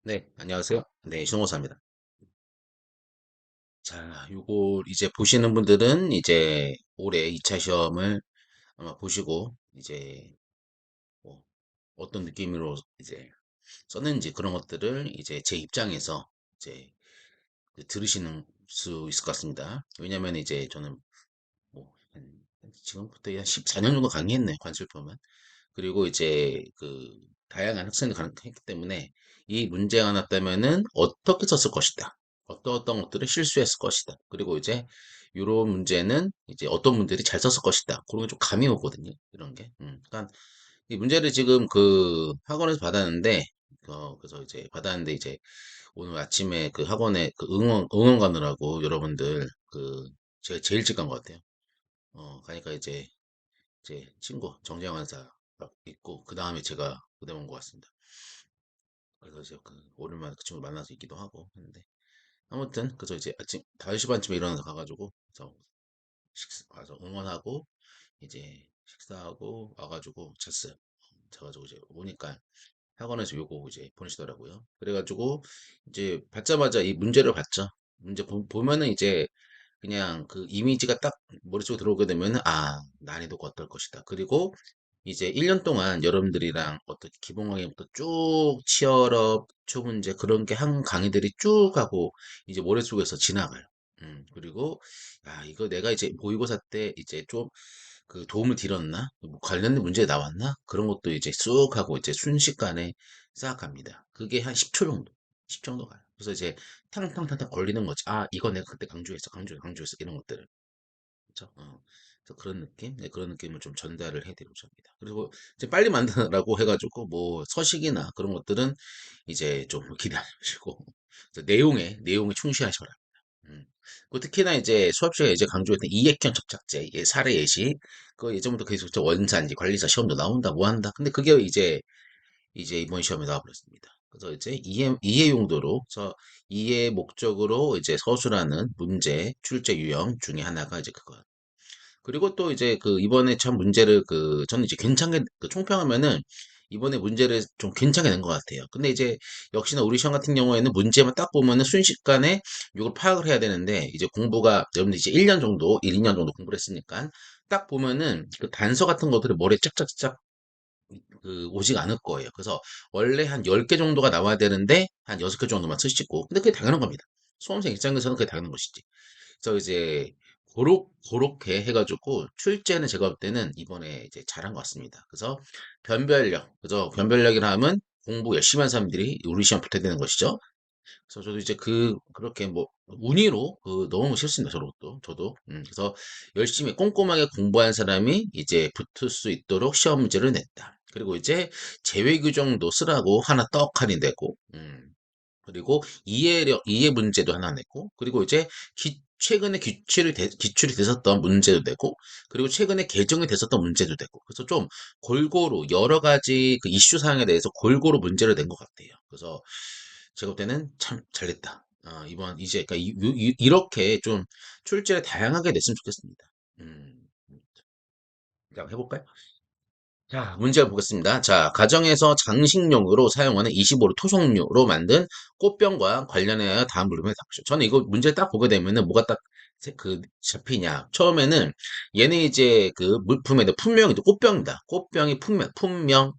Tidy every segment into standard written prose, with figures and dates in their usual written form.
네, 안녕하세요. 네, 신호사입니다. 자, 요거 이제 보시는 분들은 이제 올해 2차 시험을 아마 보시고 이제 뭐 어떤 느낌으로 이제 썼는지 그런 것들을 이제 제 입장에서 이제 들으시는 수 있을 것 같습니다. 왜냐면 이제 저는 뭐 지금부터 한 14년 정도 강의했네요. 관술법은. 그리고 이제 다양한 학생들 했기 때문에 이 문제가 났다면은 어떻게 썼을 것이다. 어떤 것들을 실수했을 것이다. 그리고 이제 이런 문제는 이제 어떤 분들이 잘 썼을 것이다. 그런 게 좀 감이 오거든요. 이런 게. 그러니까 이 문제를 지금 학원에서 받았는데 그래서 이제 받았는데 이제 오늘 아침에 그 학원에 응원 가느라고 여러분들 제가 제일 일찍 간 것 같아요. 가니까 이제 제 친구 정재영 한사 있고 그 다음에 제가 무대 온것 같습니다. 그래서 이제 오랜만에 그 친구 만나서 있기도 하고 했는데 아무튼 그래서 이제 아침 5시 반쯤에 일어나서 가가지고 그래서 가서 응원하고 이제 식사하고 와가지고 잤어요. 자가지고 이제 오니까 학원에서 요거 이제 보내시더라고요. 그래가지고 이제 받자마자 이 문제를 봤죠. 문제 보면은 이제 그냥 그 이미지가 딱 머릿속에 들어오게 되면은 난이도가 어떨 것이다. 그리고 이제 1년 동안 여러분들이랑 어떻게 기본강의부터 쭉 치얼업, 초문제 그런 게 한 강의들이 쭉 하고 이제 머릿속에서 지나가요. 그리고 이거 내가 이제 모의고사 때 이제 좀 도움을 드렸나? 뭐 관련된 문제 나왔나? 그런 것도 이제 쑥 하고 이제 순식간에 싹 갑니다. 그게 한 10초 정도. 10 정도 가요. 그래서 이제 탕탕탕탕 걸리는 거지. 이거 내가 그때 강조했어. 이런 것들을. 그쵸? 그래서 그런 느낌? 네, 그런 느낌을 좀 전달을 해드리고자 합니다. 그리고 이제 빨리 만드라고 해가지고 뭐 서식이나 그런 것들은 이제 좀 기다리시고 그래서 내용에 충실하셔라. 음. 특히나 이제 수업 시간에 이제 강조했던 이액형 접착제, 사례 예시, 그 예전부터 계속 저 원산지 관리사 시험도 나온다, 뭐 한다. 근데 그게 이제 이번 시험에 나와버렸습니다. 그래서 이제 이해 용도로, 이해 목적으로 이제 서술하는 문제, 출제 유형 중에 하나가 이제 그거. 그리고 또 이제 이번에 참 문제를 저는 이제 괜찮게 총평하면은 이번에 문제를 좀 괜찮게 낸 것 같아요. 근데 이제 역시나 우리 시험 같은 경우에는 문제만 딱 보면은 순식간에 이걸 파악을 해야 되는데 이제 공부가 여러분들 이제 1년 정도, 1, 2년 정도 공부를 했으니까 딱 보면은 그 단서 같은 것들을 머리에 짝짝짝 오지가 않을 거예요. 그래서 원래 한 10개 정도가 나와야 되는데 한 6개 정도만 쓰시고 근데 그게 당연한 겁니다. 수험생 입장에서는 그게 당연한 것이지. 그래서 이제 그렇게 해가지고 출제는 제가 볼 때는 이번에 이제 잘한 것 같습니다. 그래서 그래서 변별력이라 하면 공부 열심히 한 사람들이 우리 시험 붙어야 되는 것이죠. 그래서 저도 이제 그렇게 뭐 운이로 너무 싫습니다. 저도. 그래서 열심히 꼼꼼하게 공부한 사람이 이제 붙을 수 있도록 시험 문제를 냈다. 그리고 이제 제외 규정도 쓰라고 하나 떡 할인되고, 그리고 이해 문제도 하나 냈고, 그리고 이제 최근에 기출이 됐었던 문제도 되고, 그리고 최근에 개정이 됐었던 문제도 되고, 그래서 좀 골고루 여러 가지 그 이슈 사항에 대해서 골고루 문제를 낸 것 같아요. 그래서 제가 볼 때는 참 잘됐다. 이번 이제 그러니까 이렇게 좀 출제를 다양하게 냈으면 좋겠습니다. 음, 자, 해볼까요? 자, 문제 보겠습니다. 자, 가정에서 장식용으로 사용하는 25로 토속류로 만든 꽃병과 관련하여 다음 물음에 답하시오. 저는 이거 문제 딱 보게 되면은 뭐가 딱 잡히냐. 처음에는 얘는 이제 물품에 품명이죠. 꽃병이다. 꽃병이 품명.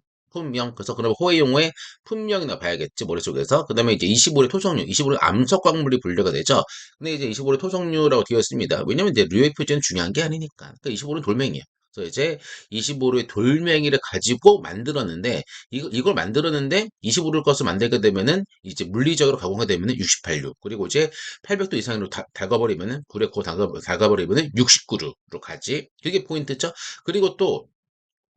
그래서 그러면 호의용어의 품명이나 봐야겠지, 머릿속에서. 그 다음에 이제 25의 토속류. 25는 암석광물이 분류가 되죠. 근데 이제 25의 토속류라고 되어 있습니다. 왜냐면 이제 류의 표제는 중요한 게 아니니까. 그러니까 25는 돌멩이에요. 그래서 이제 25로의 돌멩이를 가지고 만들었는데 이걸 만들었는데 25를 꺼서 만들게 되면은 이제 물리적으로 가공하게 되면은 68류 그리고 이제 800도 이상으로 달가버리면은 불에 구워 달가버리면은 69류로 가지. 그게 포인트죠. 그리고 또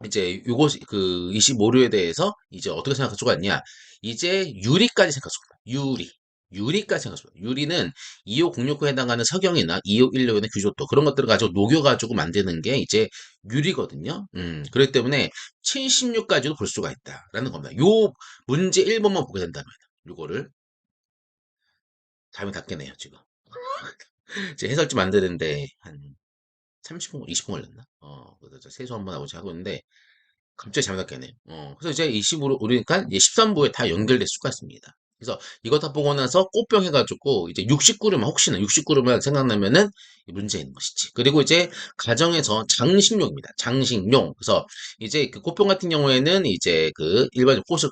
이제 요거 25류에 대해서 이제 어떻게 생각할 수가 있냐? 이제 유리까지 생각할 수가 있다. 유리까지 생각할 수가 있다. 유리는 2506호에 해당하는 석영이나 2516호의 규조도 그런 것들을 가지고 녹여가지고 만드는 게 이제 유리거든요. 그렇기 때문에 76까지도 볼 수가 있다라는 겁니다. 요 문제 1번만 보게 된다면 요거를 답이 닿겠네요, 지금. 제 해설지 만드는데 한 30분, 20분 걸렸나? 그래서 세수 한번 하고 하고 있는데 갑자기 잠이 깼네요. 그래서 이제 20으로 오르니까 이제 13부에 다 연결될 수가 있습니다. 그래서 이거 다 보고 나서 꽃병 해가지고 이제 60그루만 혹시나 60그루만 생각나면은 문제 있는 것이지. 그리고 이제 가정에서 장식용입니다. 장식용. 그래서 이제 그 꽃병 같은 경우에는 이제 그 일반 꽃을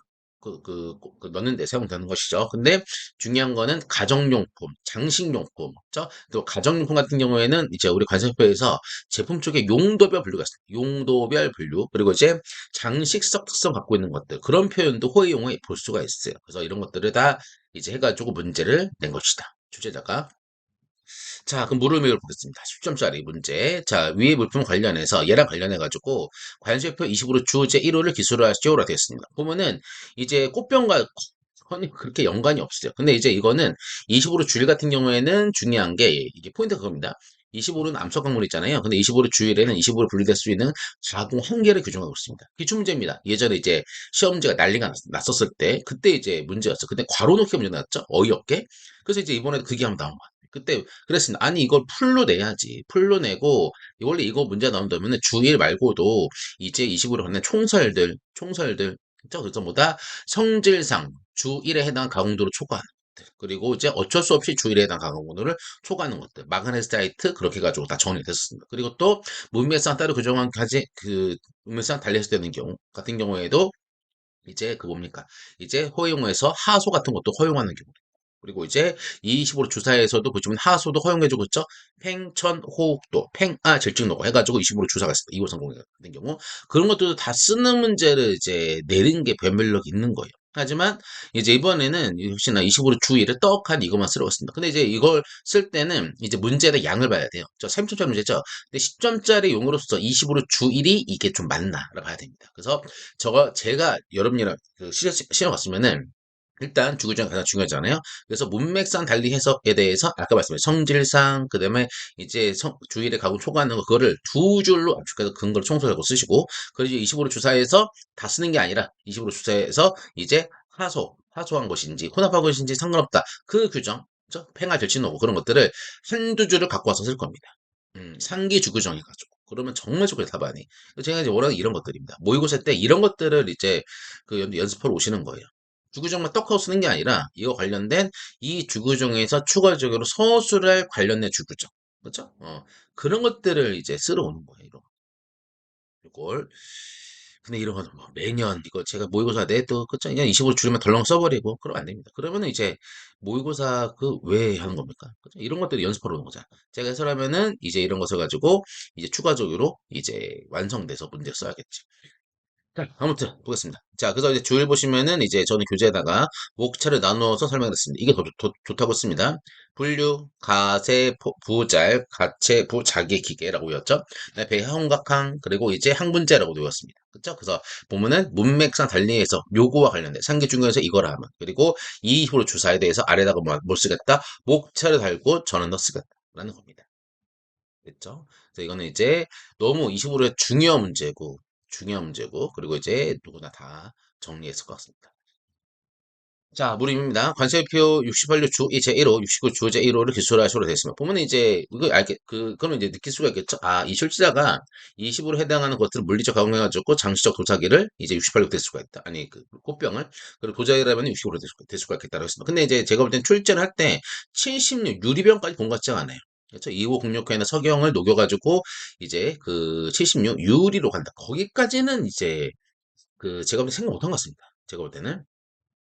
넣는 데 사용되는 것이죠. 근데 중요한 거는 가정용품, 장식용품, 그죠? 또 가정용품 같은 경우에는 이제 우리 관세표에서 제품 쪽에 용도별 분류가 있습니다. 용도별 분류. 그리고 이제 장식적 특성 갖고 있는 것들 그런 표현도 호의 용어에 볼 수가 있어요. 그래서 이런 것들을 다 이제 해가지고 문제를 낸 것이다. 주제자가. 자, 그럼 물음을 보겠습니다. 10점짜리 문제. 자, 위의 물품 관련해서 얘랑 관련해가지고 관세표 20으로 주제 1호를 기술하시오라 되어 있습니다. 보면은 이제 꽃병과 전혀 그렇게 연관이 없어요. 근데 이제 이거는 25로 주일 같은 경우에는 중요한 게 이게 포인트가 그겁니다. 25로는 암석 광물 있잖아요. 근데 25로 주일에는 25로 분류될 수 있는 가공 한계를 규정하고 있습니다. 기출 문제입니다. 예전에 이제 시험 문제가 난리가 났었을 때 그때 이제 문제였어. 그때 괄호 넣기 문제 나왔죠. 어이없게. 그래서 이제 이번에도 그게 한번 나온 거야. 그때 그랬습니다. 아니 이걸 풀로 내야지. 풀로 내고 원래 이거 문제 나온다면은 주일 말고도 이제 25로 갖는 총설들 그죠? 그래서 뭐다 성질상 주 1에 해당한 가공도를 초과하는 것들. 그리고 이제 어쩔 수 없이 주 1에 해당한 가공도를 초과하는 것들. 마그네사이트 그렇게 가지고 다 정리됐었습니다. 그리고 또 문맥상 따로 규정한 가지 그 문맥상 달리해서 되는 경우 같은 경우에도 이제 그 뭡니까? 이제 허용에서 하소 같은 것도 허용하는 경우. 그리고 이제 25로 주사에서도 보시면 하소도 허용해주고 있죠. 팽천, 호흡도, 질증노고 해가지고 25로 주사가 있습니다. 2호 성공 같은 경우. 그런 것들도 다 쓰는 문제를 이제 내는 게 변별력이 있는 거예요. 하지만 이제 이번에는 역시나 25로 주의를 떡한 이것만 쓰려고 했습니다. 근데 이제 이걸 쓸 때는 이제 문제의 양을 봐야 돼요. 저 30점짜리 문제죠. 근데 10점짜리 용어로서 25로 주일이 이게 좀 맞나를 봐야 됩니다. 그래서 제가 여러분이랑 그 시험 갔으면은 일단 주구장 가장 중요하잖아요. 그래서 문맥상 달리 해석에 대해서 아까 말씀드린 성질상 그다음에 이제 주일에 가공 초과하는 거 그거를 두 줄로 압축해서 근거를 청소하고 쓰시고 그리고 이제 25로 주사해서 다 쓰는 게 아니라 25로 주사해서 이제 하소한 것인지 혼합한 것인지 상관없다. 그 규정, 그죠? 팽할 절친오고 그런 것들을 한두 줄을 갖고 와서 쓸 겁니다. 상기 주구정 해가지고. 그러면 정말 좋게 답안이. 제가 이제 원하는 이런 것들입니다. 모의고사 때 이런 것들을 이제 그 연습하러 오시는 거예요. 주구정만 떡하고 쓰는 게 아니라 이거 관련된 이 주구정에서 추가적으로 서술할 관련된 주구정. 그렇죠? 그런 것들을 이제 쓰러 오는 거예요. 이걸. 근데 이런 거는 뭐 매년 이거 제가 모의고사 내도 그쵸? 그냥 25 줄이면 덜렁 써버리고 그러면 안 됩니다. 그러면은 이제 모의고사 그 왜 하는 겁니까? 그죠? 이런 것들이 연습하러 오는 거잖아. 제가 해설하면은 이제 이런 것을 가지고 이제 추가적으로 이제 완성돼서 문제 써야겠지. 자, 아무튼 보겠습니다. 자, 그래서 이제 주일 보시면은 이제 저는 교재에다가 목차를 나누어서 설명했습니다. 이게 더 좋다고 했습니다. 분류, 가세, 부잘, 가체, 부자기, 기계라고 외웠죠. 그다음에 배형각항, 그리고 이제 항문제라고 외웠습니다. 그쵸? 그래서 보면은 문맥상 달리해서 요거와 관련된 상기 중에서 이걸 하면 그리고 이후로 주사에 대해서 아래다가 뭘 쓰겠다? 목차를 달고 전원더 쓰겠다라는 겁니다. 됐죠? 그래서 이거는 이제 너무 25의 중요한 문제고, 그리고 이제 누구나 다 정리했을 것 같습니다. 자, 무림입니다. 관세표 68료 주, 제1호, 69 주 제1호를 기술하시로 되어 있습니다. 보면 이제, 그러면 이제 느낄 수가 있겠죠? 아, 이 출제자가 20으로 해당하는 것들을 물리적 가공해가지고 장시적 도자기를 이제 68로 될 수가 있다. 아니, 그, 꽃병을. 그리고 도자기라면 65로 될 수가 있겠다고 했습니다. 근데 이제 제가 볼 땐 출제를 할 때 76, 유리병까지 본 것 같지 않아요. 그렇죠? 2506호에는 석영을 녹여가지고 이제 그 76 유리로 간다. 거기까지는 이제 그 제가 볼 때 생각 못한 것 같습니다. 제가 볼 때는.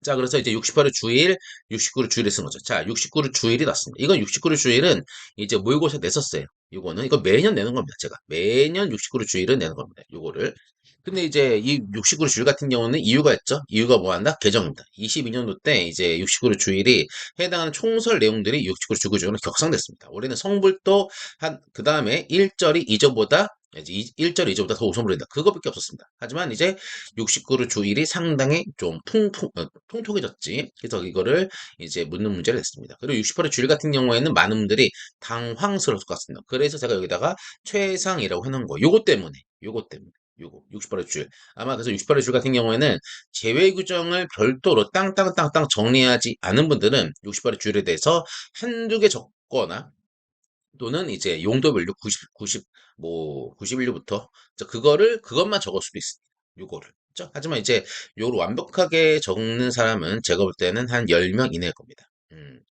자, 그래서 이제 68을 주일, 69를 주일에 쓴 거죠. 자, 69를 주일이 났습니다. 이건 69를 주일은 이제 모의고사 냈었어요. 이거 매년 내는 겁니다. 제가. 매년 69를 주일은 내는 겁니다. 요거를. 근데 이제 이 69를 주일 같은 경우는 이유가 있죠. 이유가 뭐한다? 개정입니다. 22년도 때 이제 69를 주일이 해당하는 총설 내용들이 69를 주구 중으로 격상됐습니다. 원래는 성불도 그 다음에 1절이 이전보다 이제 1절 이전보다 더 우선으로 된다. 그거밖에 없었습니다. 하지만 이제 69를 주일이 상당히 좀 통통해졌지. 그래서 이거를 이제 묻는 문제를 냈습니다. 그리고 68의 주일 같은 경우에는 많은 분들이 당황스러울 것 같습니다. 그래서 제가 여기다가 최상이라고 해놓은 거. 요거 때문에. 요거 68의 줄. 아마 그래서 68의 줄 같은 경우에는 제외 규정을 별도로 땅땅땅땅 정리하지 않은 분들은 68의 줄에 대해서 한두 개 적거나 또는 이제 용도별로 90, 뭐 91류부터 그것만 적을 수도 있습니다. 요거를. 그죠? 하지만 이제 요걸 완벽하게 적는 사람은 제가 볼 때는 한 10명 이내일 겁니다.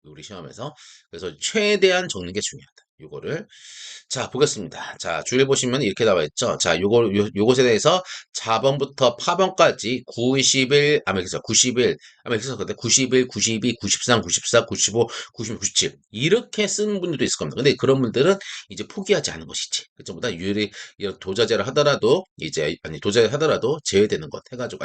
우리 시험에서. 그래서 최대한 적는 게 중요하다. 요거를. 자, 보겠습니다. 자, 줄에 보시면 이렇게 나와 있죠. 자, 요것에 대해서 자번부터 파번까지 91, 그래서 91, 그래서 근데 91, 92, 93, 94, 95, 96, 97. 이렇게 쓰는 분들도 있을 겁니다. 근데 그런 분들은 이제 포기하지 않은 것이지. 그죠? 보다 이런 도자재를 하더라도 이제 아니 도자재 하더라도 제외되는 것 해가지고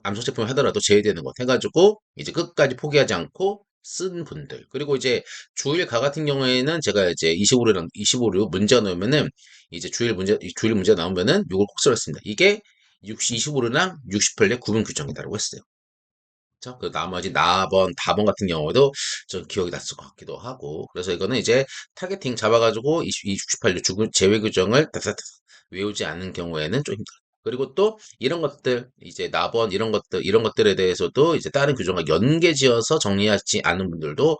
암석 제품을 하더라도 제외되는 것 해가지고 이제 끝까지 포기하지 않고 쓴 분들. 그리고 이제 주일가 같은 경우에는 제가 이제 25류 문제가 나오면은 이제 주일 문제 나오면은 요걸 꼭 써놨습니다. 이게 25류랑 68의 구분 규정이다라고 했어요. 그쵸? 그 나머지 나번, 다번 같은 경우에도 좀 기억이 났을 것 같기도 하고. 그래서 이거는 이제 타겟팅 잡아가지고 68류 제외 규정을 다다다 외우지 않는 경우에는 좀 힘들어요. 그리고 또 이런 것들, 이제 나번 이런 것들에 대해서도 이제 다른 규정과 연계지어서 정리하지 않은 분들도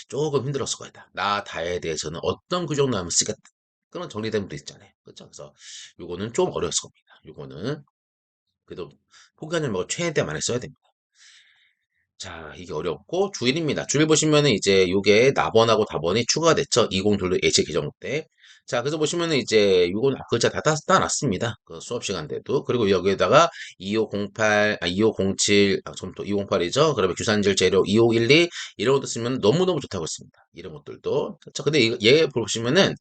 조금 힘들었을 거다. 나 다에 대해서는 어떤 규정 나오면 쓰겠다. 그런 정리된 분도 있잖아요. 그렇죠? 그래서 요거는 좀 어려웠을 겁니다. 요거는 그래도 포기하지 말고 최대한 많이 써야 됩니다. 자, 이게 어렵고 주일입니다. 주일 보시면은 이제 요게 나번하고 다번이 추가가 됐죠. 20돌로 예체 개정 때. 자, 그래서 보시면은 이제 요건 글자 다 따놨습니다. 그 수업 시간 때도. 그리고 여기에다가 2508, 2507, 전또 2008이죠. 그러면 규산질 재료 2512 이런 것도 쓰면 너무너무 좋다고 했습니다. 이런 것들도. 자, 근데 얘 보시면은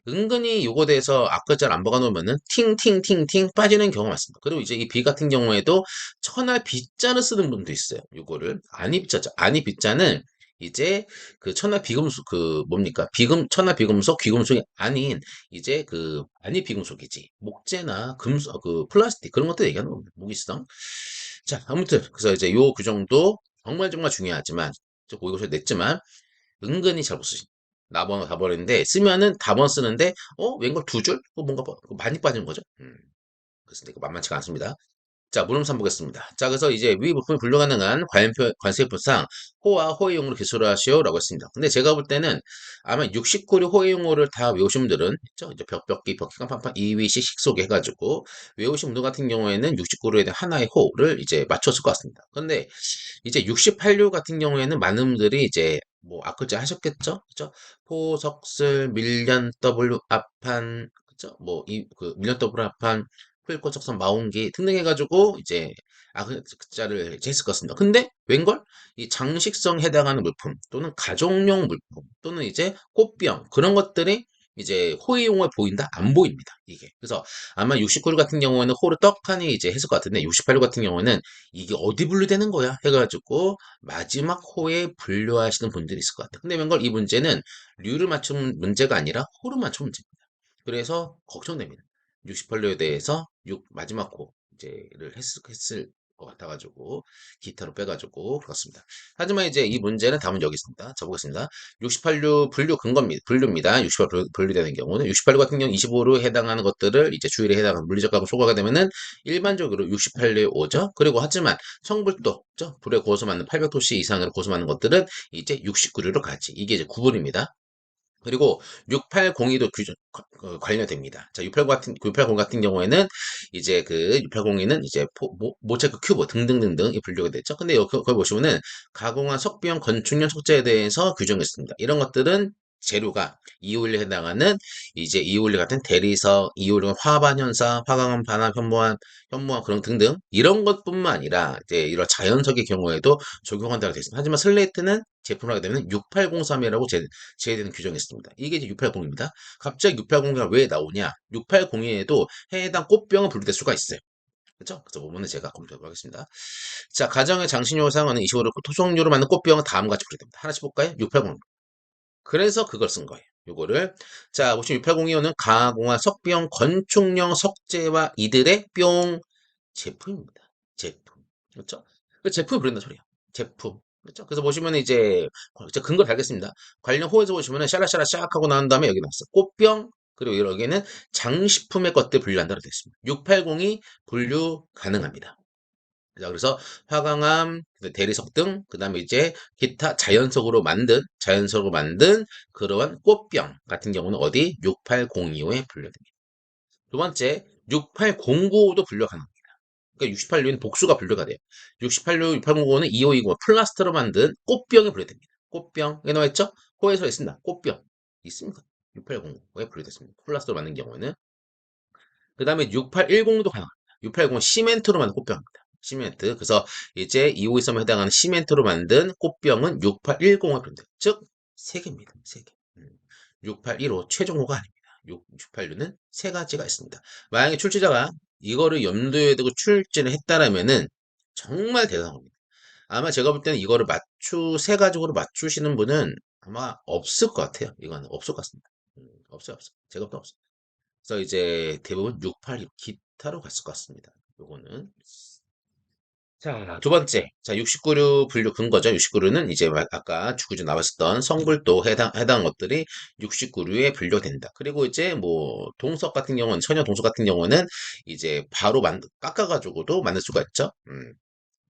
은근히 요거 대해서 앞글자를 안 박아놓으면은 팅팅팅팅 빠지는 경우가 많습니다. 그리고 이제 이 비 같은 경우에도 천할 비자를 쓰는 분도 있어요. 요거를 안이 비자죠. 안이 비자는 이제 그 천할 비금속 그 뭡니까? 천할 비금속 귀금속이 아닌 이제 그 안이 비금속이지. 목재나 금속 그 플라스틱 그런 것들 얘기하는 겁니다. 무기성. 자, 아무튼 그래서 이제 요 규정도 정말 정말 중요하지만 저 모의고사에 냈지만 은근히 잘 못 쓰십니다. 나번 다번인데 쓰면은 다번 쓰는데 웬걸 두 줄? 뭔가 많이 빠진 거죠. 그래서 이거 만만치가 않습니다. 자, 물음사 보겠습니다. 자, 그래서 이제 위 부품이 분류 가능한 관세음표상 호와 호의용으로 기술하시오라고 했습니다. 근데 제가 볼 때는 아마 69류 호의용어를 다 외우신 분들은 있죠? 이제 벽기, 깜판판, 이위시, 식속에 해가지고 외우신 분들 같은 경우에는 69류에 대한 하나의 호를 이제 맞췄을 것 같습니다. 근데 이제 68류 같은 경우에는 많은 분들이 이제 뭐 앞글자 하셨겠죠? 그죠? 포석슬, 밀련, 더블 앞판, 그죠? 뭐 이 그 밀련 더블 앞판 풀꽃적선 마운기 등등 해가지고 이제 글자를 했을 것 같습니다. 근데 웬걸? 이 장식성 해당하는 물품 또는 가정용 물품 또는 이제 꽃병 그런 것들이 이제 호의용어 보인다? 안 보입니다. 이게. 그래서 아마 69류 같은 경우에는 호를 떡하니 이제 했을 것 같은데 68류 같은 경우에는 이게 어디 분류되는 거야? 해가지고 마지막 호에 분류하시는 분들이 있을 것 같아요. 근데 웬걸 이 문제는 류를 맞춘 문제가 아니라 호를 맞춘 문제입니다. 그래서 걱정됩니다. 68료에 대해서 마지막 호 이제를 했을 것 같아가지고 기타로 빼가지고 그렇습니다. 하지만 이제 이 문제는 답은 여기 있습니다. 적보겠습니다. 68류 분류입니다. 68류 분류되는 경우는 68류 같은 경우 25로 해당하는 것들을 이제 주일에 해당하는 물리적 값을 초과가 되면은 일반적으로 68류에 오죠. 그리고 하지만 성불도 불에 고서 맞는 800도씨 이상으로 고서 맞는 것들은 이제 69류로 가지. 이게 이제 구분입니다. 그리고 6802도 관련됩니다. 자, 680 같은 경우에는 이제 그 680에는 이제 모체크 큐브 등등등등 분류가 됐죠. 근데 여기 거기 보시면은 가공한 석비용 건축용 석재에 대해서 규정했습니다. 이런 것들은 재료가 이올리에 해당하는 이제 이올리 같은 대리석, 이올리 화반 현상, 화강암 반합, 현무암 그런 등등 이런 것뿐만 아니라 이제 이런 자연석의 경우에도 적용한다고 되어 있습니다. 하지만 슬레이트는 제품을 하게 되면 6803이라고 제외되는 규정이 있습니다. 이게 이제 680입니다. 갑자기 680이 왜 나오냐? 680에도 해당 꽃병은 분류될 수가 있어요. 그렇죠? 그래서 부분은 제가 검토해 보겠습니다. 자, 가정의 장신용 상은 25를 토종류로 만든 꽃병은 다음과 같이 분류됩니다. 하나씩 볼까요? 680. 그래서 그걸 쓴 거예요. 요거를. 자, 보시면 6802호는 가공한 석비용 건축용 석재와 이들의 뿅 제품입니다. 제품. 그렇죠? 그 제품이 부른다 소리야. 제품. 그렇죠? 그래서 보시면 이제 근거 달겠습니다. 관련 호에서 보시면은 샤라샤라 샥 하고 나온 다음에 여기 나왔어. 꽃병 그리고 여기는 장식품의 것들 분류한다고 되어 있습니다. 680이 분류 가능합니다. 자, 그래서 화강암, 대리석 등, 그 다음에 이제 기타 자연석으로 만든 그러한 꽃병 같은 경우는 어디? 68025에 분류됩니다. 두 번째, 6809도 분류 가능합니다. 그러니까 68류는 복수가 분류가 돼요. 68류, 6809는 2520 플라스터로 만든 꽃병에 분류됩니다. 꽃병. 여기 나와 있죠? 호에서 있습니다. 꽃병. 있습니다. 6809에 분류됐습니다. 플라스터로 만든 경우에는. 그 다음에 6810도 가능합니다. 6810은 시멘트로 만든 꽃병입니다. 시멘트. 그래서 이제 2523에 해당하는 시멘트로 만든 꽃병은 6810에 분류돼요. 즉, 3개입니다. 3개. 6815 최종호가 아닙니다. 686는 세 가지가 있습니다. 만약에 출제자가 이거를 염두에 두고 출제를 했다라면은 정말 대단한 겁니다. 아마 제가 볼 때는 이거를 세 가지로 맞추시는 분은 아마 없을 것 같아요. 이거는 없을 것 같습니다. 없어요, 없어요. 제가 볼 때 없어요. 그래서 이제 대부분 686 기타로 갔을 것 같습니다. 요거는. 자, 두 번째. 자, 69류 분류 근거죠. 69류는 이제 아까 주구주 나왔었던 성불도 해당 것들이 69류에 분류된다. 그리고 이제 뭐 동석 같은 경우는 천연 동석 같은 경우는 이제 바로 깎아가지고도 만들 수가 있죠.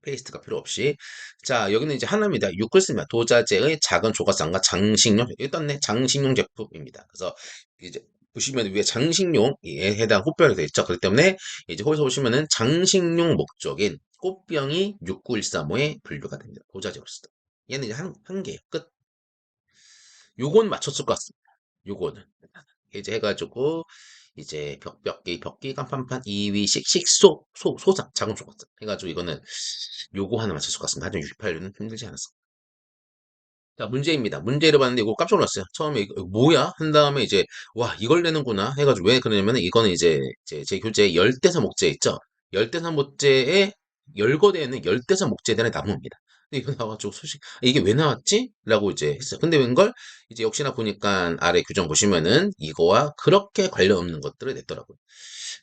페이스트가 필요 없이. 자, 여기는 이제 하나입니다. 6글씨입니다. 도자재의 작은 조각상과 장식용, 여기 떴네. 장식용 제품입니다. 그래서 이제 보시면 위에 장식용에 해당 꽃병이 되어 있죠. 그렇기 때문에 이제 거기서 보시면은 장식용 목적인 꽃병이 69135에 분류가 됩니다. 도자재로서. 얘는 이제 한 개예요. 끝. 요건 맞췄을 것 같습니다. 요거는. 이제 해가지고 이제 벽기, 깜판판, 이위식, 소상, 작은 조각 해가지고 이거는 요거 하나 맞췄을 것 같습니다. 하지만 68류는 힘들지 않았습니다. 자, 문제입니다. 문제를 봤는데 이거 깜짝 놀랐어요. 처음에 이거 뭐야? 한 다음에 이제 와 이걸 내는구나 해가지고 왜 그러냐면 이거는 이제 제 교재 열대사 목재 있죠? 열대사 목재에 열거되어 있는 열대사 목재에 대한 나무입니다. 근데 이거 나와가지고 이게 왜 나왔지? 라고 이제 했어요. 근데 웬걸? 이제 역시나 보니까 아래 규정 보시면은 이거와 그렇게 관련 없는 것들을 냈더라고요.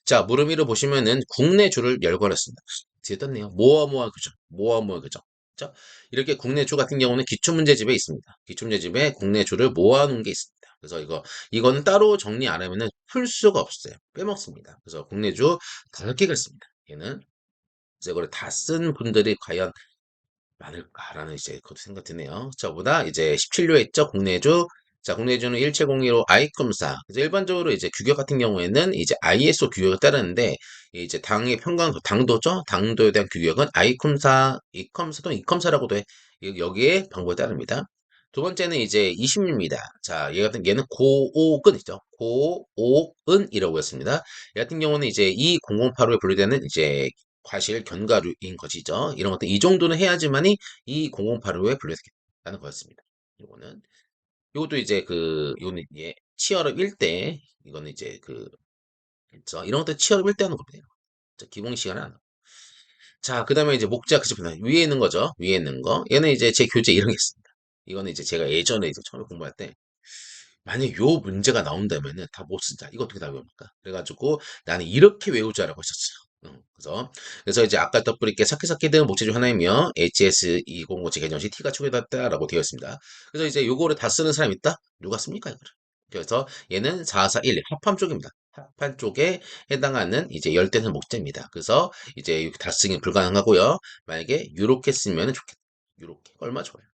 자, 물음이로 보시면은 국내주를 열거했습니다. 뒤에 떴네요. 모아모아 규정. 모아모아 규정. 그죠? 이렇게 국내주 같은 경우는 기출문제집에 있습니다. 기출문제집에 국내주를 모아놓은 게 있습니다. 그래서 이거는 따로 정리 안 하면은 풀 수가 없어요. 빼먹습니다. 그래서 국내주 5개가 있습니다. 얘는. 그래서 이거를 다 쓴 분들이 과연 많을까라는 이제 그것도 생각 드네요. 저보다 이제 17료 했죠. 국내주. 자, 국내주는 1702로 아이컴사. 그래서 일반적으로 이제 규격 같은 경우에는 이제 ISO 규격을 따르는데 이제 당의 평강 당도죠. 당도에 대한 규격은 아이컴사, 이컴사 또는 이컴사라고도 해. 여기에 방법에 따릅니다. 두 번째는 이제 20입니다. 자, 얘는 고옥은이죠. 고옥은이라고 했습니다. 얘 같은 경우는 이제 2008호에 분류되는 이제 과실 견과류인 것이죠. 이런 것들 이 정도는 해야지만이 이 0085에 분류되겠다는 거였습니다. 이거는 이것도 이제 이거는 이제 치얼업 1대 이거는 이제 그죠. 이런 것들 치얼업 1대 하는 겁니다. 기본 시간에 안 하고. 자, 그다음에 이제 목자 그집니다. 위에 있는 거죠. 위에 있는 거. 얘는 이제 제 교재 이런 게 있습니다. 이거는 이제 제가 예전에 이제 처음에 공부할 때 만약 요 문제가 나온다면은 다 못 쓴다. 이거 어떻게 다 외웁니까? 그래가지고 나는 이렇게 외우자라고 했었어요. 그래서 이제 아까 덧뿌리게 사키사키 등 목재 중 하나이며 HS205 제개정시 T가 초기화됐다라고 되어 있습니다. 그래서 이제 요거를 다 쓰는 사람이 있다? 누가 씁니까 이거를? 그래서 얘는 4411 합판 쪽입니다. 합판 쪽에 해당하는 이제 열대선 목재입니다. 그래서 이제 이렇게 다 쓰기 불가능하고요. 만약에 요렇게 쓰면 좋겠다. 요렇게 얼마 좋아요.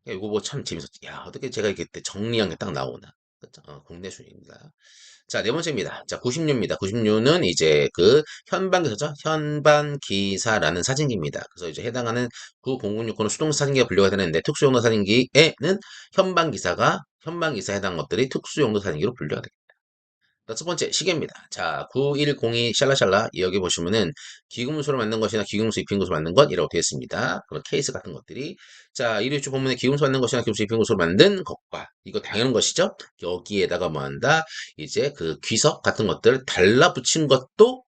이거 뭐 참 재밌었지. 야, 어떻게 제가 이렇게 정리한 게 딱 나오나. 그쵸? 국내 순입니다. 자, 네 번째입니다. 자, 96입니다. 96는 이제 현반기사죠? 현반기사라는 사진기입니다. 그래서 이제 해당하는 9006호는 수동 사진기가 분류가 되는데 특수용도 사진기에는 현반기사에 해당한 것들이 특수용도 사진기로 분류가 됩니다. 첫 번째 시계입니다. 자, 9102 샬라샬라 여기 보시면은 기금수로 만든 것이나 기금수 입힌 것으로 만든 것이라고 되어 있습니다. 그런 케이스 같은 것들이 자, 1위주 본문에 기금수 만든 것이나 기금수 입힌 것으로 만든 것과 이거 당연한 것이죠. 여기에다가 뭐 한다? 이제 귀석 같은 것들을 달라붙인 것도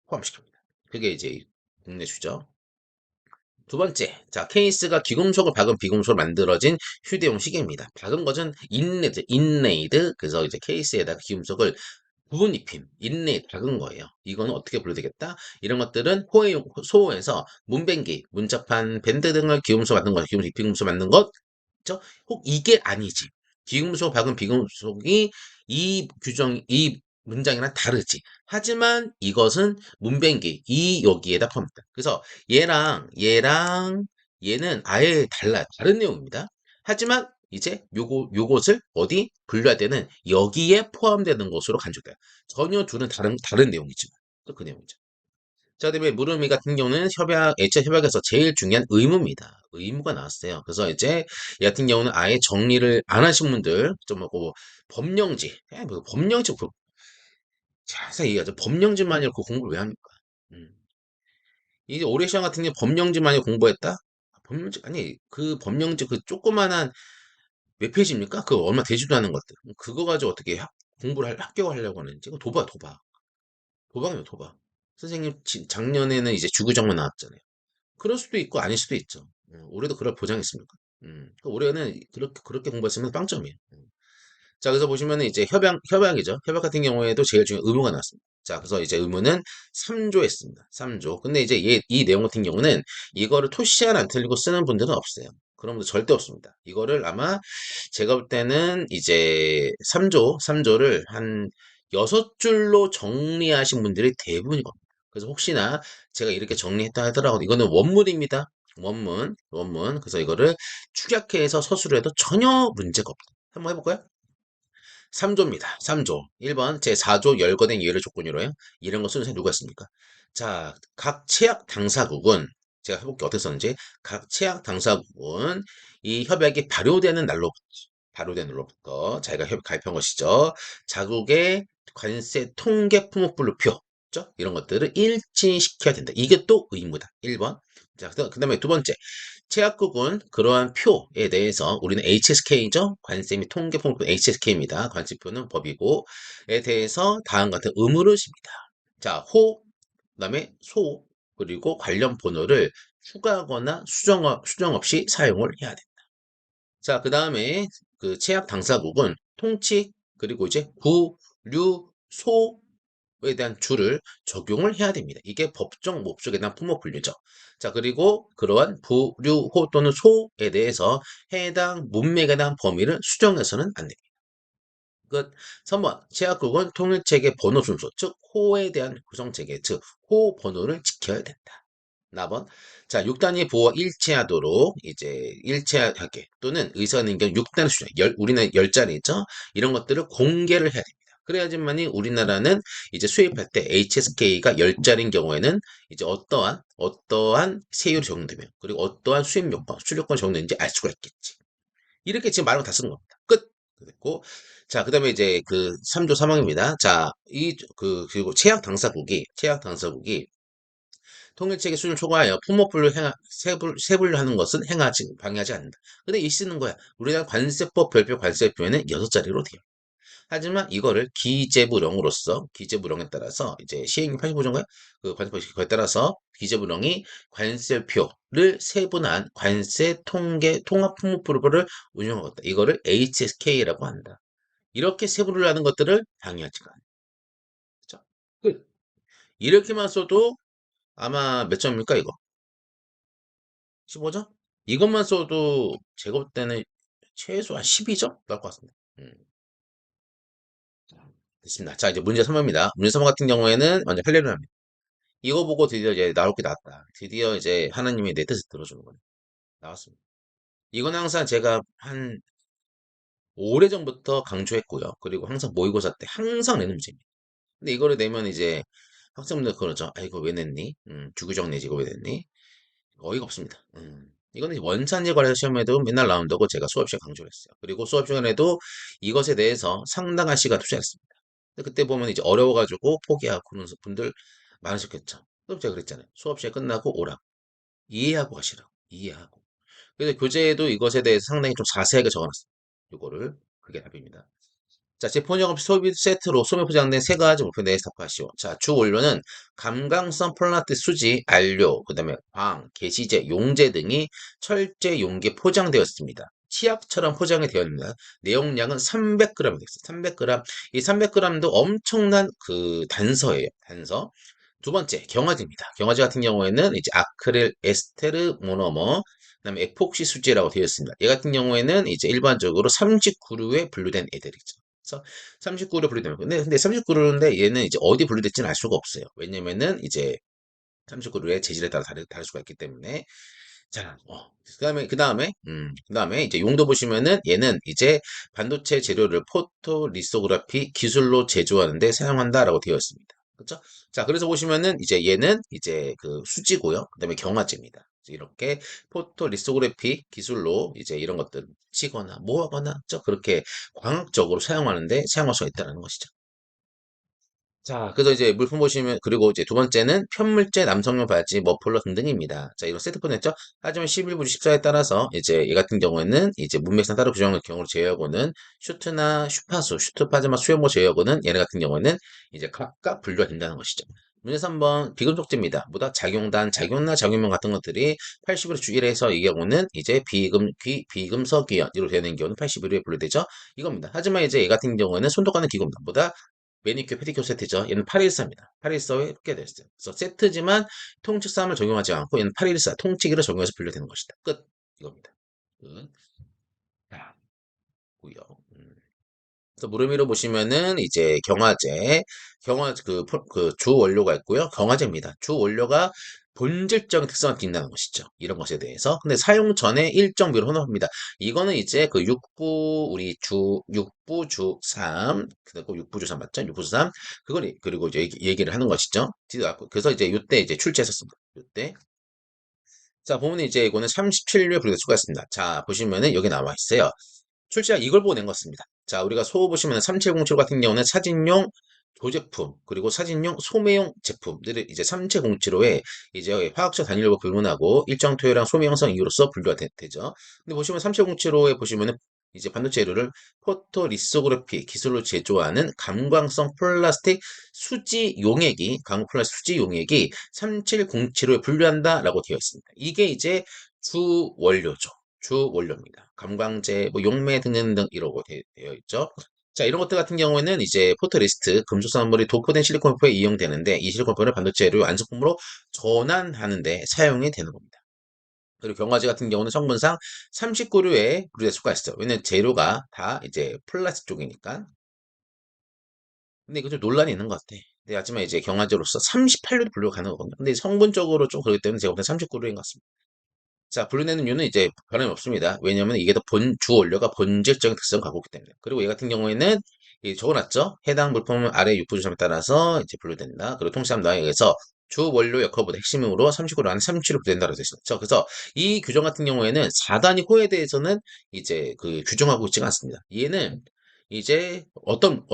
포함시킵니다. 그게 이제 국내주죠. 두 번째, 자, 케이스가 기금속을 박은 비금속으로 만들어진 휴대용 시계입니다. 박은 것은 인레이드. 그래서 이제 케이스에다가 기금속을 부분 입힘, 인레이 박은 거예요. 이거는 어떻게 분류되겠다? 이런 것들은 소호에서 문뱅기, 문자판, 밴드 등을 기금속 만든 것, 기금속 입힘금속 만든 것, 그죠? 혹 이게 아니지. 기금속 박은 비금속이 이 문장이랑 다르지. 하지만 이것은 문뱅기, 여기에다 포함합니다. 그래서 얘랑 얘는 아예 달라요. 다른 내용입니다. 하지만 이제 요것을 어디 분류할 때는 여기에 포함되는 것으로 간주돼요. 전혀 둘은 다른 내용이지만. 그 내용이죠. 자, 그다음에 물음이 같은 경우는 H차 협약에서 제일 중요한 의무입니다. 의무가 나왔어요. 그래서 이제 이 같은 경우는 아예 정리를 안 하신 분들, 좀 뭐, 법령지, 뭐 법령지, 자세히 얘기하죠. 법령지만이 그 공부를 왜 합니까? 음. 이제 올해 시험 같은 경우 법령지만이 공부했다? 법령지, 아니, 그 법령지 그 조그만한 몇 페이지입니까? 그 얼마 되지도 않은 것들. 그거 가지고 어떻게 합격을 하려고 하는지. 이거 도박. 도박이에요, 도박. 선생님, 작년에는 이제 주구장만 나왔잖아요. 그럴 수도 있고 아닐 수도 있죠. 올해도 그럴 보장이 있습니까? 그러니까 올해는 그렇게 공부했으면 빵점이에요. 자, 그래서 보시면은 이제 협약이죠. 협약 같은 경우에도 제일 중요한 의무가 나왔습니다. 자, 그래서 이제 의무는 3조 했습니다. 3조. 근데 이제 이 내용 같은 경우는 이거를 토시안 안 틀리고 쓰는 분들은 없어요. 그런 분들 절대 없습니다. 이거를 아마 제가 볼 때는 이제 3조를 한 6줄로 정리하신 분들이 대부분일 겁니다. 그래서 혹시나 제가 이렇게 정리했다 하더라도 이거는 원문입니다. 원문. 그래서 이거를 축약해서 서술을 해도 전혀 문제가 없다. 한번 해볼까요? 3조입니다. 3조. 1번 제4조 열거된 이해를 조건으로요. 이런 거 순서 누가 했습니까? 자, 각 체약 당사국은 제가 해볼게 어떻게 썼는지 각 체약 당사국은 이 협약이 발효되는 날로부터 자기가 협약 가입한 것이죠. 자국의 관세 통계 품목분류표 죠? 이런 것들을 일치시켜야 된다. 이게 또 의무다. 1번. 자, 그다음에 두 번째. 제약국은 그러한 표에 대해서 우리는 HSK죠. 관세 및 통계통분 HSK입니다. 관세표는 법이고에 대해서 다음과 같은 의무를 줍니다. 자, 그다음에 소, 그리고 관련 번호를 추가하거나 수정 없이 사용을 해야 됩니다. 자, 그다음에 그 제약 당사국은 통치 그리고 이제 구, 류, 소에 대한 줄을 적용을 해야 됩니다. 이게 법정 목적에 대한 품목 분류죠. 자, 그리고 그러한 부, 류, 호 또는 소에 대해서 해당 문맥에 대한 범위를 수정해서는 안 됩니다. 끝. 3번. 제약국은 통일체계 번호 순서, 즉 호에 대한 구성체계, 즉 호 번호를 지켜야 된다. 나번. 자, 6단위 보호 일치하도록 이제 일치하게 또는 의사는경 6단위 수준, 우리는 10자리 있죠? 이런 것들을 공개를 해야 됩니다. 그래야지만이 우리나라는 이제 수입할 때 HSK가 10자리인 경우에는 이제 어떠한 세율이 적용되면 그리고 어떠한 수입 요건, 수료권 적용되는지 알 수가 있겠지. 이렇게 지금 말은 다 쓴 겁니다. 끝. 됐고. 자, 그다음에 이제 그 3조 3항입니다. 자, 그리고 체약 당사국이 통일체계 수준을 초과하여 품목분류 세분류하는 것은 방해하지 않는다. 근데 이 쓰는 거야. 우리나라 관세법 별표 관세표에는 6자리로 돼요. 하지만 이거를 기재부령에 따라서 이제 시행령 85조인가요? 그 관세법에 따라서 기재부령이 관세표를 세분한 관세 통계 통합 품목분류를 운영하고 있다. 이거를 HSK라고 한다. 이렇게 세분을 하는 것들을 방해하지가 않아요. 그죠? 끝. 이렇게만 써도 아마 몇 점입니까, 이거? 15점? 이것만 써도 제가 볼 때는 최소한 12점 나올 것 같습니다. 됐습니다. 자, 이제 문제 3번입니다. 문제 3번 같은 경우에는 먼저 할렐루야입니다. 이거 보고 드디어 이제 나올 게 나왔다. 드디어 이제 하나님이 내 뜻을 들어주는 거네. 나왔습니다. 이건 항상 제가 한 오래전부터 강조했고요. 그리고 항상 모의고사 때 항상 내는 문제입니다. 근데 이거를 내면 이제 학생분들 그러죠. 아, 이거 왜 냈니? 주구장 내지 이거 왜 냈니? 어이가 없습니다. 이거는 원산지 관련 시험에도 맨날 나온다고 제가 수업 시간에 강조를 했어요. 그리고 수업 시간에도 이것에 대해서 상당한 시간 투자했습니다. 근데 그때 보면 이제 어려워가지고 포기하고 그런 분들 많으셨겠죠. 그럼 제가 그랬잖아요. 수업 시간 끝나고 오라고. 이해하고 가시라고. 이해하고. 그래서 교재에도 이것에 대해서 상당히 좀 자세하게 적어놨어요. 이거를. 그게 답입니다. 자, 제품영업 소비 세트로 소매 포장된 세 가지 목표 내에서 답하시오. 자, 주 원료는 감강성 폴라테 수지, 안료, 그 다음에 광, 게시제, 용제 등이 철제 용기에 포장되었습니다. 치약처럼 포장이 되어 있습니다. 내용량은 300g이 됐어요. 300g. 이 300g도 엄청난 그 단서예요. 단서. 두 번째, 경화제입니다. 경화제 같은 경우에는 이제 아크릴 에스테르 모노머, 그다음에 에폭시 수지라고 되어 있습니다. 얘 같은 경우에는 이제 일반적으로 39류에 분류된 애들이죠. 그래서 39류 분류되는 거. 근데 39류인데 얘는 이제 어디 분류될지는 알 수가 없어요. 왜냐면은 이제 39류의 재질에 따라 다를 수가 있기 때문에. 자, 그 다음에 이제 용도 보시면은 얘는 이제 반도체 재료를 포토 리소그라피 기술로 제조하는데 사용한다라고 되어 있습니다. 그쵸? 자, 그래서 보시면은 이제 얘는 이제 그 수지고요. 그다음에 경화제입니다. 이렇게 포토리소그래피 기술로 이제 이런 것들 치거나 모으거나 그렇게 광학적으로 사용할 수가 있다는 것이죠. 자, 그래서 이제 물품 보시면, 그리고 이제 두 번째는 편물제, 남성용 바지, 머플러 등등입니다. 자, 이런 세트폰 했죠? 하지만 11부지 14에 따라서 이제 얘 같은 경우에는 이제 문맥상 따로 규정할 경우를 제외하고는 슈트나 슈파수, 슈트 파자마 수영모 제외하고는 얘네 같은 경우에는 이제 각각 분류가 된다는 것이죠. 문제에서 한번 비금속제입니다. 보다 작용단, 작용나 작용면 같은 것들이 80으로 주일해서 이 경우는 이제 비금속이온으로 되는 경우는 81호에 분류되죠. 이겁니다. 하지만 이제 얘 같은 경우에는 손톱 가는 기구입니다. 보다 매니큐어, 페디큐어 세트죠. 얘는 814입니다. 814에 합계 됐어요. 그래서 세트지만 통칙사항을 적용하지 않고 얘는 814 통치기를 적용해서 분류되는 것이다. 끝. 이겁니다. 끝. 자, 고요. 그래서 무르미로 보시면은 이제 그 주 원료가 있고요. 경화제입니다. 주 원료가 본질적인 특성을 띈다는 것이죠. 이런 것에 대해서. 근데 사용 전에 일정 비율 혼합합니다. 이거는 이제 그 육부 주 3, 그리고 육부 주 3 맞죠? 육부 주 3. 그걸 그리고 이제 얘기를 하는 것이죠. 그래서 이제 이때 이제 출제했었습니다. 이때. 자, 보면 이제 이거는 37류의 분류가 추가했습니다. 자, 보시면은 여기 나와 있어요. 출시가 이걸 보고 낸 것입니다. 자, 우리가 소 보시면 3707 같은 경우는 사진용 조제품, 그리고 사진용 소매용 제품들을 이제 3707호에 이제 화학적 단위로 구분하고 일정 토요랑 소매 형성 이유로서 분류가 되죠. 근데 보시면 3707호에 보시면은 이제 반도체 재료를 포토리소그래피 기술로 제조하는 감광성 플라스틱 수지 용액이, 감광 플라스틱 수지 용액이 3707호에 분류한다라고 되어 있습니다. 이게 이제 주 원료죠. 주 원료입니다. 감광제, 뭐 용매 등등 이러고 되어 있죠. 자, 이런 것들 같은 경우에는 이제 포토리스트 금속산물이 도포된 실리콘포에 이용되는데 이 실리콘포를 반도체로 완성품으로 전환하는데 사용이 되는 겁니다. 그리고 경화제 같은 경우는 성분상 39류에 분류될 수가 있어요. 왜냐면 재료가 다 이제 플라스틱 쪽이니까. 근데 이거 좀 논란이 있는 것 같아. 근데 하지만 이제 경화제로서 38류도 분류가 가능하거든요. 근데 성분적으로 좀 그렇기 때문에 제가 볼 때 39류인 것 같습니다. 자, 분류되는 이유는 이제 변함이 없습니다. 왜냐하면 이게 더 주 원료가 본질적인 특성을 갖고 있기 때문에. 그리고 얘 같은 경우에는 적어놨죠. 해당 물품 아래 육부주점에 따라서 이제 분류된다. 그리고 통치함 나에 의해서 주 원료 역할보다 핵심으로 39로 안에 37로 분류된다고 되어 있습니다. 그래서 이 규정 같은 경우에는 4단위 호에 대해서는 이제 그 규정하고 있지가 않습니다. 얘는 이제 어떤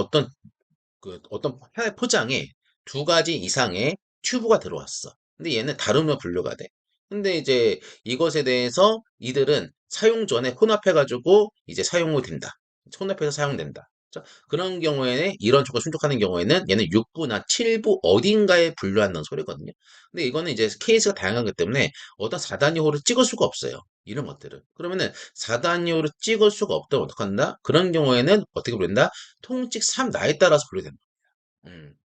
하나의 포장에 두 가지 이상의 튜브가 들어왔어. 근데 얘는 다르면 분류가 돼. 근데 이제 이것에 대해서 이들은 사용 전에 혼합해가지고 이제 사용이 된다. 혼합해서 사용된다. 자, 그런 경우에는 이런 조건 충족하는 경우에는 얘는 6부나 7부 어딘가에 분류한다는 소리거든요. 근데 이거는 이제 케이스가 다양하기 때문에 어떤 4단위호를 찍을 수가 없어요. 이런 것들은. 그러면은 4단위호를 찍을 수가 없다면 어떡한다? 그런 경우에는 어떻게 부른다? 통칙 3 나에 따라서 분류된다.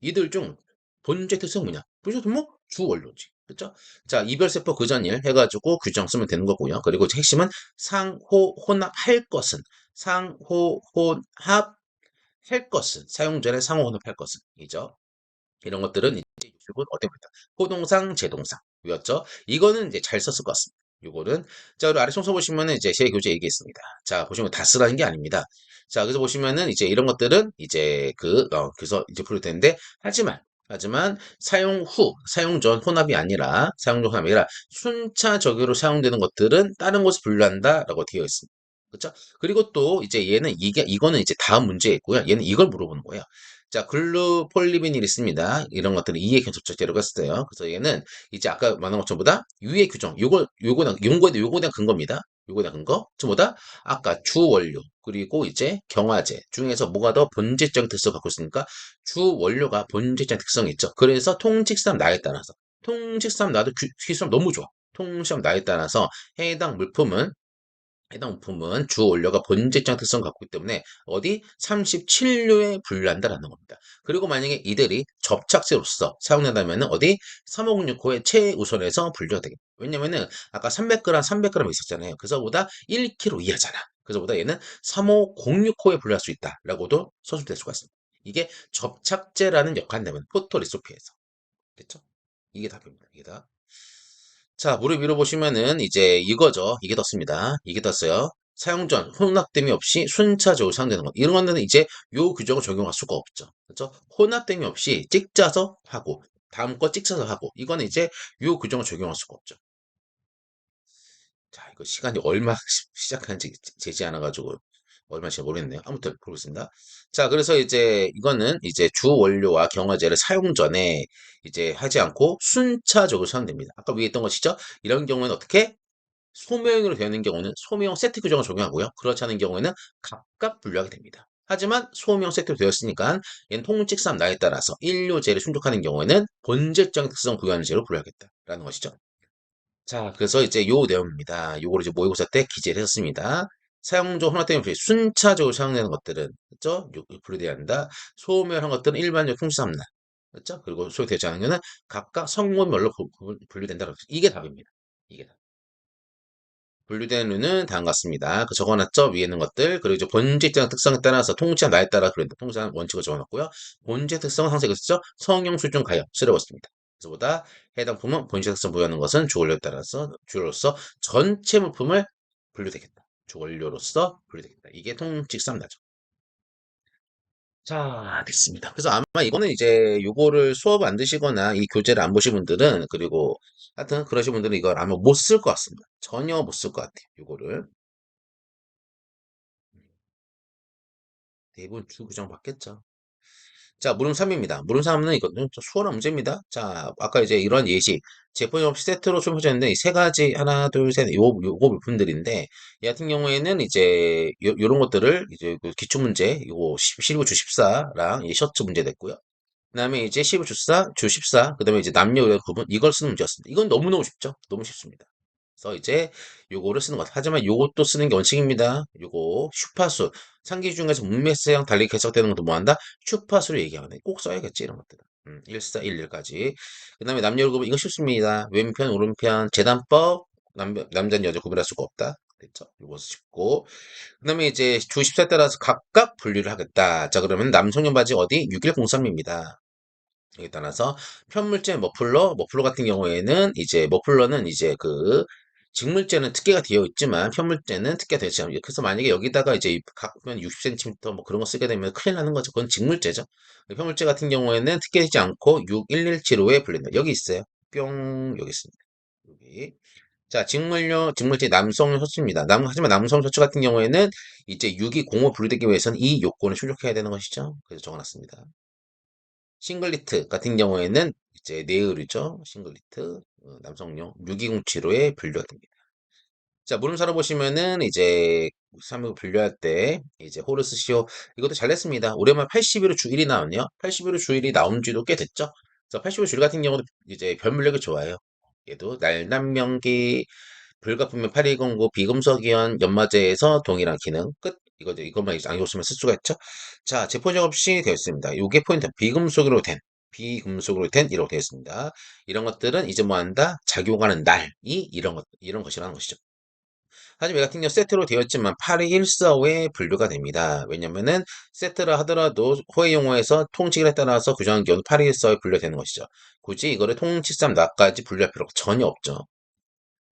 이들 중 본질 특성 뭐냐? 본질 특성 뭐? 주 원료지. 그쵸? 자, 이별세포 그전일 해가지고 규정 쓰면 되는 거고요. 그리고 핵심은 상호 혼합할 것은 상호 혼합할 것은 사용 전에 상호 혼합할 것은 이죠. 이런 것들은 이제 육식은 어때입니다. 호동상, 제동상. 이었죠? 이거는 이제 잘 썼을 것 같습니다. 요거는 자, 그리고 아래 송서 보시면은 이제 제 교재 얘기했습니다. 자, 보시면 다 쓰라는 게 아닙니다. 자, 그래서 보시면은 이제 이런 것들은 이제 그래서 이제 분류되는데 하지만 사용 전 혼합이 아니라 사용 전 혼합이 아니라 순차적으로 사용되는 것들은 다른 곳에 분류한다라고 되어 있습니다. 그렇죠? 그리고 또 이제 이거는 이제 다음 문제에 있고요. 얘는 이걸 물어보는 거예요. 자, 글루폴리비닐 있습니다. 이런 것들은 이해 접촉 재료가 있어요. 그래서 얘는 이제 아까 말한 것처럼보다 유해 규정, 요거에 대한 근거입니다. 요거에 대한 근거. 전보다 아까 주 원료, 그리고 이제 경화제 중에서 뭐가 더 본질적인 특성을 갖고 있으니까 주 원료가 본질적인 특성이 있죠. 그래서 통칙상 나에 따라서 통칙상 나도 기술은 너무 좋아. 통칙상 나에 따라서 해당 부품은 주 원료가 본질적 특성을 갖고 있기 때문에 어디 37류에 분류한다라는 겁니다. 그리고 만약에 이들이 접착제로서 사용된다면 어디 3506호의 최우선에서 분류가 되겠다. 왜냐면은 아까 300g, 300g 있었잖아요. 그래서보다 1kg 이하잖아. 그래서보다 얘는 3506호에 분류할 수 있다라고도 서술될 수가 있습니다. 이게 접착제라는 역할을 내면 포토리소피에서. 됐죠? 이게 답입니다. 이게 답. 자, 무릎 위로 보시면은 이제 이거죠. 이게 떴습니다. 이게 떴어요. 사용 전 혼합됨이 없이 순차적으로 사용되는 것. 이런 거는 이제 요 규정을 적용할 수가 없죠. 그렇죠? 혼합됨이 없이 찍자서 하고 다음 거 찍자서 하고 이거는 이제 요 규정을 적용할 수가 없죠. 자, 이거 시간이 얼마 시작한지 재지 않아가지고 얼마인지 모르겠네요. 아무튼 보겠습니다. 자, 그래서 이제 이거는 이제 주 원료와 경화제를 사용 전에 이제 하지 않고 순차적으로 사용됩니다. 아까 위에 있던 것이죠. 이런 경우에는 어떻게 소모형으로 되어 있는 경우는 소모형 세트 규정을 적용하고요. 그렇지 않은 경우에는 각각 분류하게 됩니다. 하지만 소모형 세트로 되었으니까 얘는 통칙상 나에 따라서 일료제를 충족하는 경우에는 본질적인 특성 부여하는 제로 분류하겠다라는 것이죠. 자, 그래서 이제 요 내용입니다. 요거를 이제 모의고사 때 기재를 했습니다. 사용조 혼합된 음식 순차적으로 사용되는 것들은 그렇죠? 분류돼야 한다. 소멸한 것들은 일반적 풍수삼란 그렇죠? 그리고 소유되지 않은 것은 각각 성분별로 분류된다. 이게 답입니다. 이게 답. 분류된 류는 다음과 같습니다. 그 적어놨죠? 위에 있는 것들. 그리고 이제 본질적 특성에 따라서 통치한 나에 따라 그런다. 통치한 원칙을 적어놨고요. 본질 특성은 항상 있었죠? 성형, 수중, 가역. 쓰려봤습니다. 그래서 보다 해당 품은 본질 특성 부여하는 것은 주원료에 따라서 주로서 전체 물품을 분류되겠다. 주원료로서 분류되겠다. 이게 통칙삼나죠. 자, 됐습니다. 그래서 아마 이거는 이제 요거를 수업 안 드시거나 이 교재를 안 보신 분들은 그리고 하여튼 그러신 분들은 이걸 아마 못 쓸 것 같습니다. 전혀 못 쓸 것 같아요. 요거를. 대부분 주 규정 받겠죠. 자, 물음 3입니다. 물음 3은 이거는 좀 수월한 문제입니다. 자, 아까 이제 이런 예시, 제품 없이 세트로 소개해줬는데, 이 세 가지, 하나, 둘, 셋, 요거 물품들인데, 이 같은 경우에는 이제, 런 것들을, 이제 그 기출문제, 요거 12구 주 14랑 이 셔츠 문제 됐고요. 그 다음에 이제 15 주사, 주 14, 그 다음에 이제 남녀 의 구분, 이걸 쓰는 문제였습니다. 이건 너무너무 쉽죠? 너무 쉽습니다. 그래서 이제 요거를 쓰는 것. 하지만 요것도 쓰는 게 원칙입니다. 요거 슈파수. 상기 중에서 문맥세랑 달리 개척되는 것도 뭐한다? 슈파수를 얘기하거든요. 꼭 써야겠지, 이런 것들은. 1411까지. 그 다음에 남녀 구분, 이거 쉽습니다. 왼편, 오른편, 재단법, 남자, 여자 구분할 수가 없다. 됐죠? 요거 쉽고. 그 다음에 이제 주 14에 따라서 각각 분류를 하겠다. 자, 그러면 남성용 바지 어디? 6103입니다. 여기에 따라서 편물제 머플러 같은 경우에는 이제 머플러는 이제 그 직물제는 특계가 되어 있지만 편물제는 특계가 되지 않아요. 그래서 만약에 여기다가 이제 각면 60cm 뭐 그런 거 쓰게 되면 큰일 나는 거죠. 그건 직물제죠. 편물제 같은 경우에는 특계되지 않고 61175에 불린다. 여기 있어요. 뿅 여기 있습니다. 여기. 자, 직물제 남성 셔츠입니다. 하지만 남성 셔츠 같은 경우에는 이제 6205 분류되기 위해서는 이 요건을 충족해야 되는 것이죠. 그래서 적어놨습니다. 싱글리트 같은 경우에는 이제 네을이죠. 싱글리트 남성용 6207호에 분류가 됩니다. 자, 물음사로 보시면은 이제 3을 분류할 때 이제 호르스 시오 이것도 잘 냈습니다. 올해만 81호 주 1이 나왔네요. 81호 주 1이 나온 지도 꽤 됐죠. 그래서 81호 주1 같은 경우도 이제 변물력이 좋아요. 얘도 날남명기 불가품면 8209 비금속이온 연마제에서 동일한 기능 끝. 이것만 안 줬으면 쓸 수가 있죠. 자, 제포적 없이 되어 있습니다. 요게 포인트. 비금속으로 된 이라고 되어 있습니다. 이런 것들은 이제 뭐 한다? 작용하는 날이 이런 것이라는 것이죠. 하지만 이 같은 경우 세트로 되어 있지만 8214호에 분류가 됩니다. 왜냐면은 세트라 하더라도 호의 용어에서 통칙에 따라서 규정한 경우 8214호에 분류되는 것이죠. 굳이 이거를 통칙상 나까지 분류할 필요가 전혀 없죠.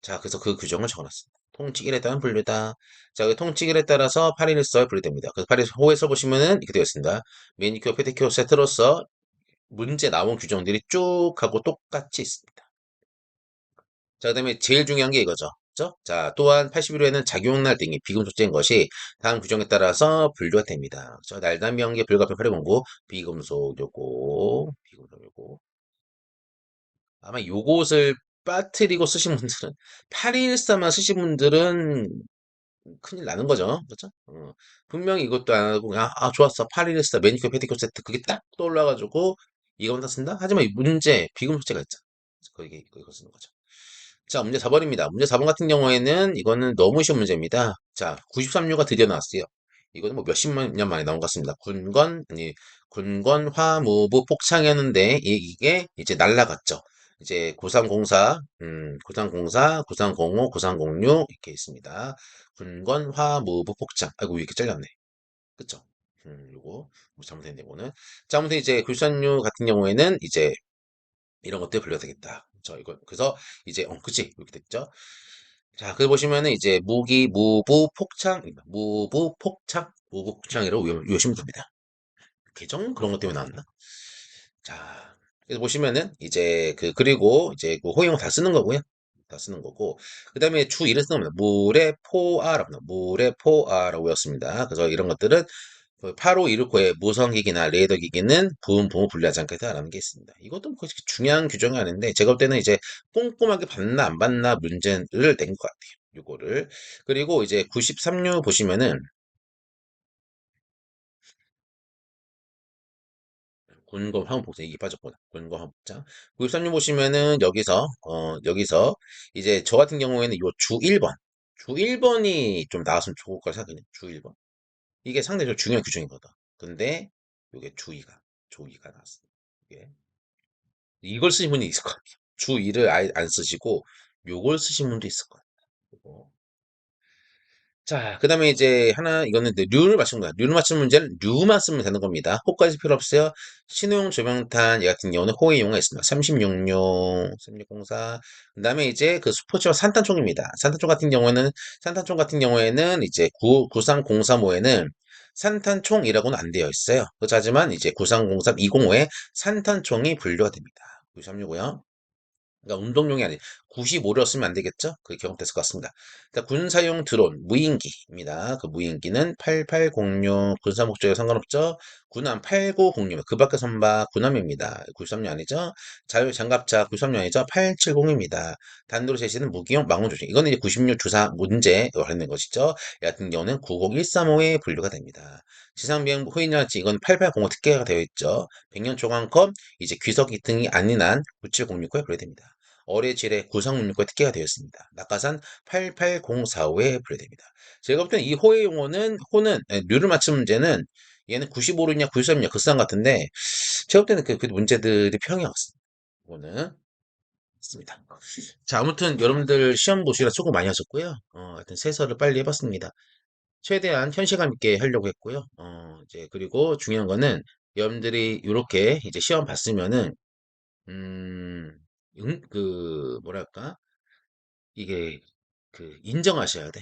자, 그래서 그 규정을 적어놨습니다. 통칙 1에 따른 분류다. 자, 그 통칙 1에 따라서 8114에 분류됩니다. 그래서 82호에서 보시면은 이렇게 되어 있습니다. 매니큐어, 페디큐어 세트로서 문제 나온 규정들이 쭉 하고 똑같이 있습니다. 자, 그다음에 제일 중요한 게 이거죠. 그죠? 자, 또한 81호에는 작용날 등이 비금속제인 것이 다음 규정에 따라서 분류가 됩니다. 그죠? 날담명계 불가피용 809 비금속 요거 아마 요것을 빠뜨리고 쓰신 분들은 8214만 쓰신 분들은 큰일 나는 거죠. 그죠? 분명히 이것도 안 하고 그냥 좋았어. 8214 매니큐어 페디큐어 세트 그게 딱 떠올라가지고 이건 다 쓴다? 하지만 이 문제 비금속제가 있잖아. 그래서 이거 쓰는 거죠. 자, 문제 4번입니다. 문제 4번 같은 경우에는 이거는 너무 쉬운 문제입니다. 자, 93류가 드디어 나왔어요. 이거는 뭐 몇십만 년 만에 나온 것 같습니다. 군건 화무부 폭창했는데 이게 이제 날라갔죠. 이제 9304, 9304, 9305, 9306 이렇게 있습니다. 군건 화무부 폭창. 아이고, 왜 이렇게 잘렸네. 그쵸? 요거 뭐 잘못된 내용은. 자, 아무튼 이제 93류 같은 경우에는 이제 이런 것들 분류가 되겠다. 그래서 이제 그치 이렇게 됐죠. 자, 그 보시면은 이제 무기, 무부, 폭창, 무부, 폭창, 무부, 폭창이라고 외우시면 됩니다. 계정 그런 것 때문에 나왔나? 자, 그래서 보시면은 이제 그리고 이제 그 호용어 다 쓰는 거고요. 다 쓰는 거고. 그다음에 주 이를 쓰는 겁니다. 물의 포아라고 합니다. 물의 포아라고 외웠습니다. 그래서 이런 것들은 그 8516호의 무성기기나 레이더기기는 부음, 부호 분리하지 않겠다라는 게 있습니다. 이것도 뭐 그렇게 중요한 규정이 아닌데 제가 볼 때는 이제 꼼꼼하게 봤나 안 봤나 문제를 낸 것 같아요. 요거를. 그리고 이제 93류 보시면은 군검 화음폭탄 이게 빠졌구나. 군검 화음폭탄. 93류 보시면은 여기서 이제 저 같은 경우에는 요 주 1번. 주 1번이 좀 나왔으면 좋을 걸 생각해요. 주 1번. 이게 상당히 좀 중요한 규정이거든. 근데 요게 주2가 나왔습니다. 이게 이걸 쓰신 분이 있을 것 같아요. 주 2를 아예 안 쓰시고 요걸 쓰신 분도 있을 것 같아요. 자, 그 다음에 이제 이거는 이제 류를 맞춘 거야. 류를 맞춘 문제는 류만 쓰면 되는 겁니다. 호까지 필요 없어요. 신호용 조명탄 얘 같은 경우는 호의 용어가 있습니다. 36용, 3604. 그 다음에 이제 그 스포츠와 산탄총입니다. 산탄총 같은 경우에는 이제 93035에는 산탄총이라고는 안 되어 있어요. 그렇죠. 하지만 이제 9303, 205에 산탄총이 분류가 됩니다. 9365요. 그러니까 운동용이 아니 95를 쓰면 안 되겠죠? 그게 경험됐을 것 같습니다. 그러니까 군사용 드론 무인기입니다. 그 무인기는 8806 군사 목적에 상관없죠? 군함 8906 그 밖에 선박 군함입니다. 93년 아니죠? 자유장갑차 93년 아니죠? 870입니다. 단도로 제시는 무기용 망원 조직 이거는 이제 96 주사 문제에 관련된 것이죠. 이 같은 경우는 90135에 분류가 됩니다. 지상비행 후인장치 이건 8805 특계가 되어 있죠. 백년 초강컵 이제 귀석이 등이 아닌 한 9706호에 분류됩니다. 어뢰 질의 구성문과 특기가 되었습니다. 낙하산 88045에 분류됩니다. 제가 볼 때는 이 호의 용어는 류를 맞춘 문제는 얘는 95류냐 93류냐 그 쌍 같은데 제가 볼 때는 그 문제들이 평이 왔습니다. 이거는 있습니다. 자, 아무튼 여러분들 시험 보시라 수고 많이 하셨고요. 하여튼 세서를 빨리 해봤습니다. 최대한 현실감 있게 하려고 했고요. 이제 그리고 중요한 거는 여러분들이 이렇게 이제 시험 봤으면은 음, 뭐랄까, 이게, 인정하셔야 돼.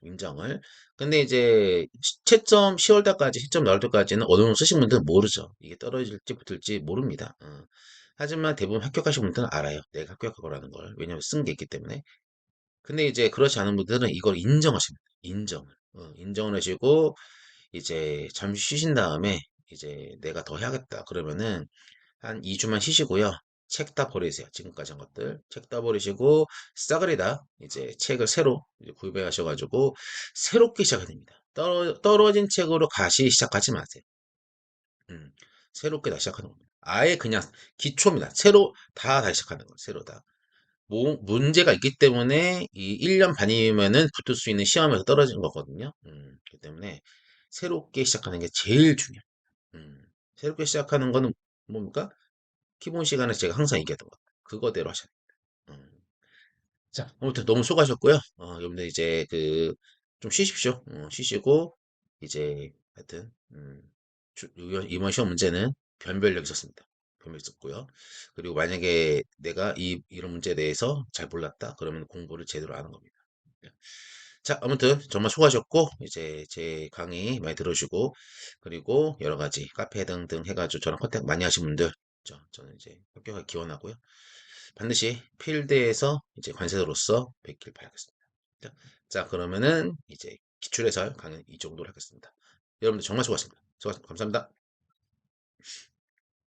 인정을. 근데 이제, 채점 10월 달까지, 시점 나올 때까지는 어느 정도 쓰신 분들은 모르죠. 이게 떨어질지 붙을지 모릅니다. 하지만 대부분 합격하신 분들은 알아요. 내가 합격할 거라는 걸. 왜냐면 쓴 게 있기 때문에. 근데 이제 그렇지 않은 분들은 이걸 인정하십니다. 인정을. 인정을 하시고, 이제 잠시 쉬신 다음에, 이제 내가 더 해야겠다. 그러면은, 한 2주만 쉬시고요. 책 다 버리세요. 지금까지 한 것들. 책 다 버리시고, 싸그리다 이제 책을 새로 이제 구입하셔가지고, 새롭게 시작해야 됩니다. 떨어진 책으로 다시 시작하지 마세요. 음, 새롭게 다시 시작하는 겁니다. 아예 그냥 기초입니다. 새로 다 다시 시작하는 거예요. 새로 다. 문제가 있기 때문에 이 1년 반이면은 붙을 수 있는 시험에서 떨어진 거거든요. 그렇기 때문에 새롭게 시작하는 게 제일 중요해요. 새롭게 시작하는 거는 뭡니까? 기본 시간에 제가 항상 얘기했던 것. 그거대로 하셔야 돼요. 자, 아무튼 너무 수고하셨고요. 여러분들 이제 좀 쉬십시오. 쉬시고, 이제 하여튼, 이번 시험 문제는 변별력 있었습니다. 변별력 있었고요. 그리고 만약에 내가 이런 문제에 대해서 잘 몰랐다. 그러면 공부를 제대로 하는 겁니다. 네. 자, 아무튼 정말 수고하셨고, 이제 제 강의 많이 들으시고, 그리고 여러 가지 카페 등등 해가지고 저랑 컨택 많이 하신 분들, 저는 이제 합격하기 기원하고요. 반드시 필드에서 이제 관세자로서 뵙길 바라겠습니다. 자, 그러면은 이제 기출해설 강의 이 정도로 하겠습니다. 여러분들 정말 수고하셨습니다. 수고하셨습니다. 감사합니다.